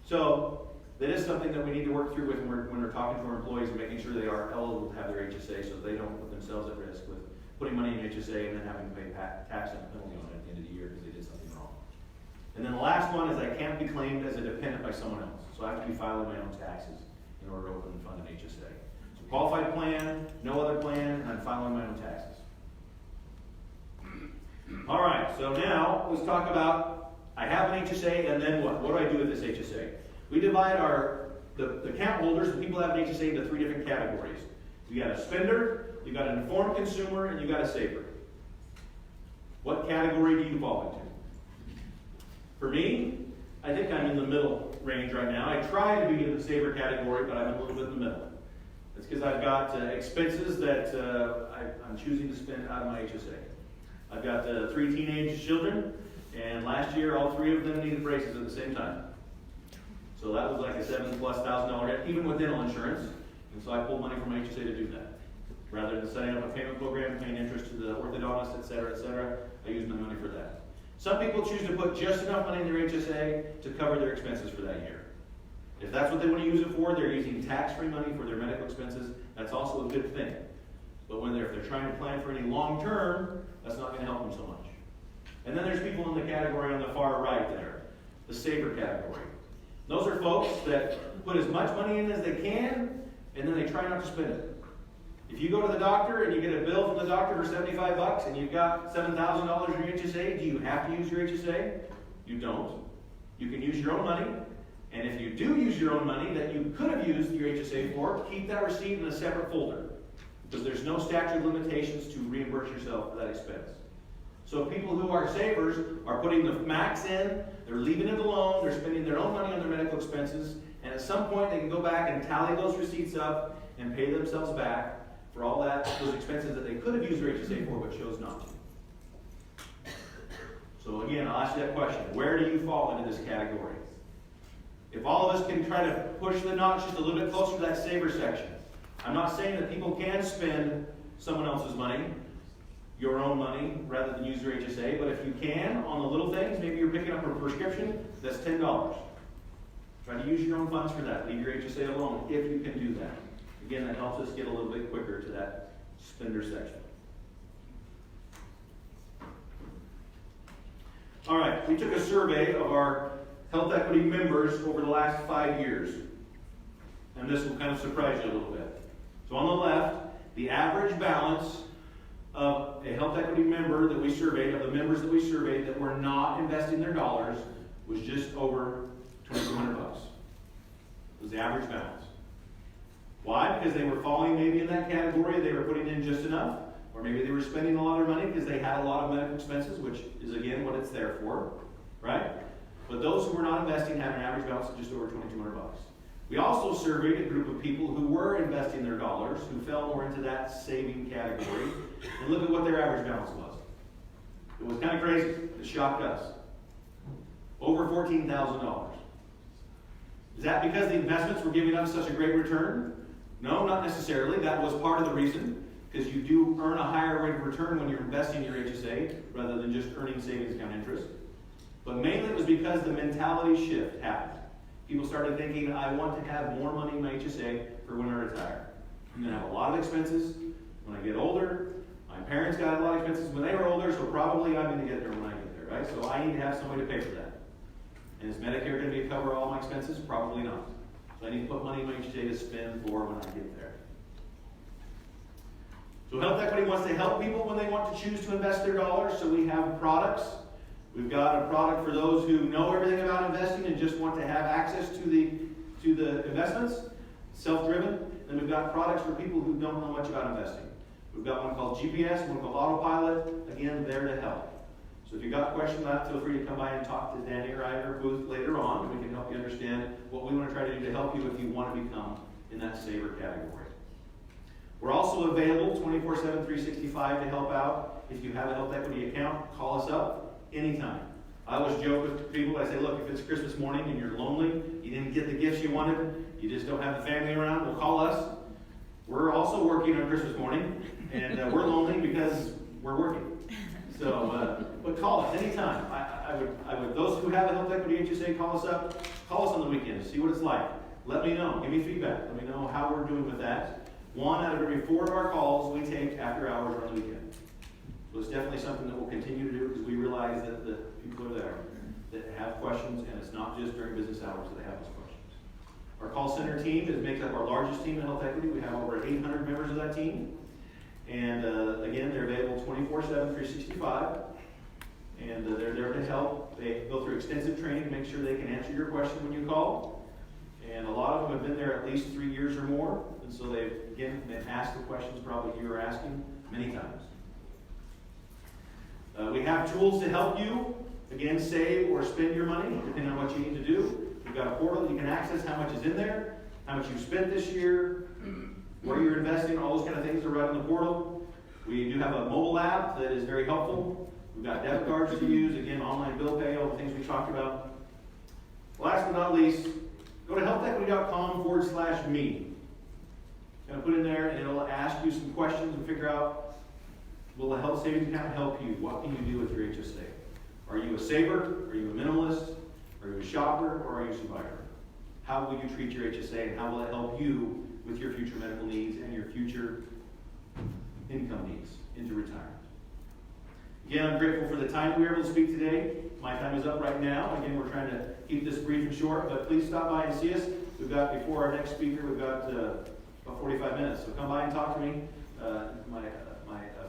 So that is something that we need to work through with when we're talking to our employees and making sure they are eligible to have their HSA so they don't put themselves at risk with putting money in HSA and then having to pay tax and penalty on it at the end of the year because they did something wrong. And then the last one is I can't be claimed as a dependent by someone else. So I have to be filing my own taxes in order to open and fund an HSA. So qualified plan, no other plan, and I'm filing my own taxes. All right, so now let's talk about, I have an HSA, and then what? What do I do with this HSA? We divide the account holders, the people that have an HSA, into 3 different categories. You got a spender, you got an informed consumer, and you got a saver. What category do you fall into? For me, I think I'm in the middle range right now. I try to be in the saver category, but I'm a little bit in the middle. It's because I've got expenses that I'm choosing to spend out of my HSA. I've got 3 teenage children, and last year all 3 of them needed braces at the same time. So that was like a $7,000+ hit, even with dental insurance. And so I pulled money from my HSA to do that. Rather than setting up a payment program, paying interest to the orthodontist, et cetera, I use my money for that. Some people choose to put just enough money in their HSA to cover their expenses for that year. If that's what they want to use it for, they're using tax-free money for their medical expenses. That's also a good thing. But if they're trying to plan for any long term, that's not going to help them so much. And then there's people in the category on the far right there, the saver category. Those are folks that put as much money in as they can, and then they try not to spend it. If you go to the doctor and you get a bill from the doctor for $75 and you've got $7,000 in your HSA, do you have to use your HSA? You don't. You can use your own money. And if you do use your own money that you could have used your HSA for, keep that receipt in a separate folder. Because there's no statute of limitations to reimburse yourself for that expense. So people who are savers are putting the max in, they're leaving it alone, they're spending their own money on their medical expenses, and at some point they can go back and tally those receipts up and pay themselves back for all those expenses that they could have used their HSA for but chose not to. So again, I'll ask you that question. Where do you fall into this category? If all of us can try to push the notch just a little bit closer to that saver section. I'm not saying that people can spend someone else's money, your own money, rather than use your HSA, but if you can, on the little things, maybe you're picking up a prescription, that's $10. Try to use your own funds for that. Leave your HSA alone if you can do that. Again, that helps us get a little bit quicker to that spender section. All right, we took a survey of our health equity members over the last 5 years. And this will kind of surprise you a little bit. So on the left, the average balance of a health equity member that we surveyed, of the members that we surveyed that were not investing their dollars, was just over $2,200. It was the average balance. Why? Because they were falling maybe in that category, they were putting in just enough, or maybe they were spending a lot of money because they had a lot of medical expenses, which is again what it's there for, right? But those who were not investing had an average balance of just over $2,200. We also surveyed a group of people who were investing their dollars, who fell more into that saving category, and look at what their average balance was. It was kind of crazy. It shocked us. Over $14,000. Is that because the investments were giving us such a great return? No, not necessarily. That was part of the reason, because you do earn a higher rate of return when you're investing in your HSA rather than just earning savings account interest. But mainly it was because the mentality shift happened. People started thinking, I want to have more money in my HSA for when I retire. I'm going to have a lot of expenses when I get older. My parents got a lot of expenses when they were older, so probably I'm going to get there when I get there, right? So I need to have somebody to pay for that. And is Medicare going to cover all my expenses? Probably not. So I need to put money in my HSA to spend for when I get there. So Health Equity wants to help people when they want to choose to invest their dollars. So we have products. We've got a product for those who know everything about investing and just want to have access to the investments, self-driven. And we've got products for people who don't know much about investing. We've got one called GPS, one called Autopilot. Again, there to help. So if you've got questions on that, feel free to come by and talk to Danny or I or Booth later on. We can help you understand what we want to try to do to help you if you want to become in that saver category. We're also available 24/7, 365 to help out. If you have a Health Equity account, call us up anytime. I always joke with people, I say, look, if it's Christmas morning and you're lonely, you didn't get the gifts you wanted, you just don't have the family around, well, call us. We're also working on Christmas morning, and we're lonely because we're working. So, but call us anytime. I would, those who have a Health Equity HSA, call us up. Call us on the weekends. See what it's like. Let me know. Give me feedback. Let me know how we're doing with that. 1 out of every 4 of our calls we take after hours or on the weekend. So it's definitely something that we'll continue to do because we realize that the people are there that have questions, and it's not just during business hours that they have those questions. Our call center team makes up our largest team in Health Equity. We have over 800 members of that team. And again, they're available 24/7, 365. And they're there to help. They go through extensive training to make sure they can answer your question when you call. And a lot of them have been there at least 3 years or more. And so they've asked the questions probably you are asking many times. We have tools to help you, again, save or spend your money, depending on what you need to do. We've got a portal that you can access how much is in there, how much you've spent this year, where you're investing, all those kind of things are right on the portal. We do have a mobile app that is very helpful. We've got debit cards to use, again, online bill pay, all the things we talked about. Last but not least, go to healthequity.com/me. Kind of put in there, and it'll ask you some questions and figure out, will a health savings account help you? What can you do with your HSA? Are you a saver? Are you a minimalist? Are you a shopper? Or are you a survivor? How will you treat your HSA, and how will it help you with your future medical needs and your future income needs into retirement? Again, I'm grateful for the time we were able to speak today. My time is up right now. Again, we're trying to keep this brief and short, but please stop by and see us. We've got, before our next speaker, we've got about 45 minutes. So come by and talk to me. My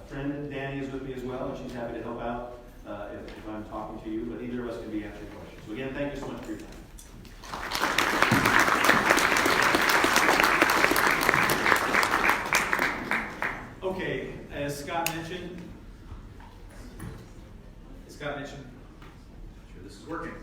friend Danny is with me as well, and she's happy to help out if I'm talking to you, but either of us can be answering questions. So again, thank you so much for your time. Okay, as Scott mentioned, I'm sure this is working.